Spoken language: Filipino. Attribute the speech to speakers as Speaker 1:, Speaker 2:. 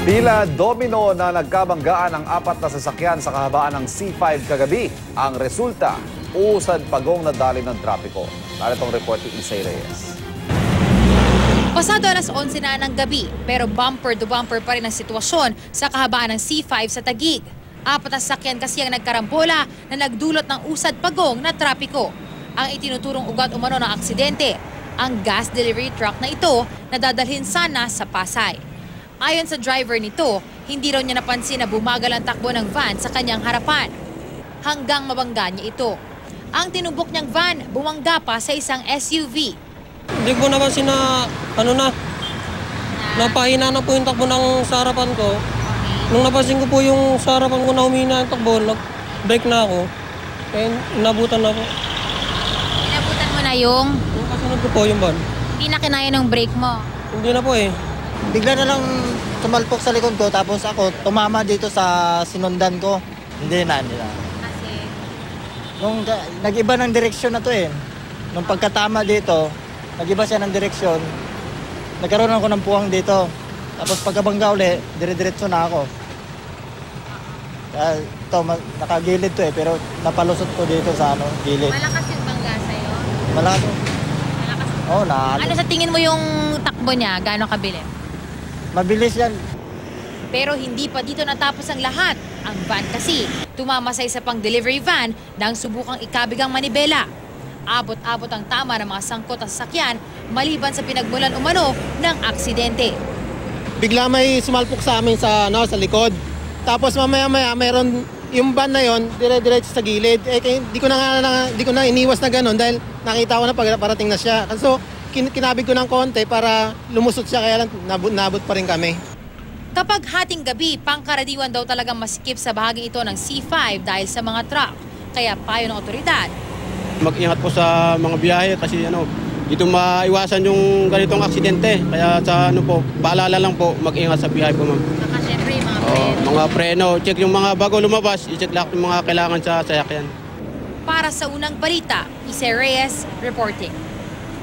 Speaker 1: Tila domino na nagkabanggaan ang apat na sasakyan sa kahabaan ng C5 kagabi. Ang resulta, usad pagong nadali ng trapiko. Narito ang report ni Isay Reyes.
Speaker 2: Pasado alas 11 na ng gabi, pero bumper to bumper pa rin ang sitwasyon sa kahabaan ng C5 sa Taguig. Apat na sasakyan kasi ang nagkarambola na nagdulot ng usad pagong na trapiko. Ang itinuturong ugat umano ng aksidente, ang gas delivery truck na ito na dadalhin sana sa Pasay. Ayon sa driver nito, hindi raw niya napansin na bumagal ang takbo ng van sa kanyang harapan. Hanggang mabangga niya ito. Ang tinubok niyang van, bumangga pa sa isang SUV.
Speaker 3: Hindi ko napansin na, napahina na po yung takbo ng sa harapan ko. Nung napansin ko po yung sa harapan ko na humina yung takbo, nag-brake na ako. Eh, inabutan na po.
Speaker 2: Inabutan mo na yung
Speaker 3: Kasunod ko po yung van.
Speaker 2: hindi na kinaya ng brake mo.
Speaker 3: Hindi na po eh.
Speaker 4: Bigla na lang tumalpok sa likod ko, tapos ako tumama dito sa sinundan ko. Hindi na.
Speaker 2: Kasi
Speaker 4: Nung nag-iba ng direksyon na to eh. Nung pagkatama dito, nag-iba siya ng direksyon. Nagkaroon ako ng puwang dito. Tapos pagkabangga uli, dire-diretso na ako. Ito, nakagilid to eh, pero napalusot ko dito sa gilid.
Speaker 2: malakas yung bangga sa'yo.
Speaker 4: Malakas.
Speaker 2: Malakas.
Speaker 4: Oo,
Speaker 2: Ano sa tingin mo yung takbo niya? Gaano kabilis?
Speaker 4: mabilis yan.
Speaker 2: Pero hindi pa dito natapos ang lahat. Ang van kasi tumama sa isa pang delivery van nang subukang ikabigang manibela. Abot-abot ang tama ng mga sangkot at sasakyan maliban sa pinagmulan umano ng aksidente.
Speaker 5: Bigla may sumalpok sa amin sa likod. Tapos mamaya-maya mayroon yung van na yon dire-diretso sa gilid. Di ko na iniwas na gano'n dahil nakita ko na parating na siya. So kinabig ko ng konti para lumusot siya, kaya lang nabot pa rin kami.
Speaker 2: Kapag hating gabi, pangkaraniwan daw talagang masikip sa bahagi ito ng C5 dahil sa mga truck. Kaya payo ng otoridad.
Speaker 6: Mag-ingat po sa mga biyahe kasi dito maiwasan yung ganitong aksidente. Kaya sa paalala lang po, mag-ingat sa biyahe po, ma'am.
Speaker 2: Saka syempre mga preno.
Speaker 6: Mga preno, check yung mga bago lumabas, i-check lahat yung mga kailangan sa sasakyan.
Speaker 2: Para sa unang balita, Isay Reyes reporting.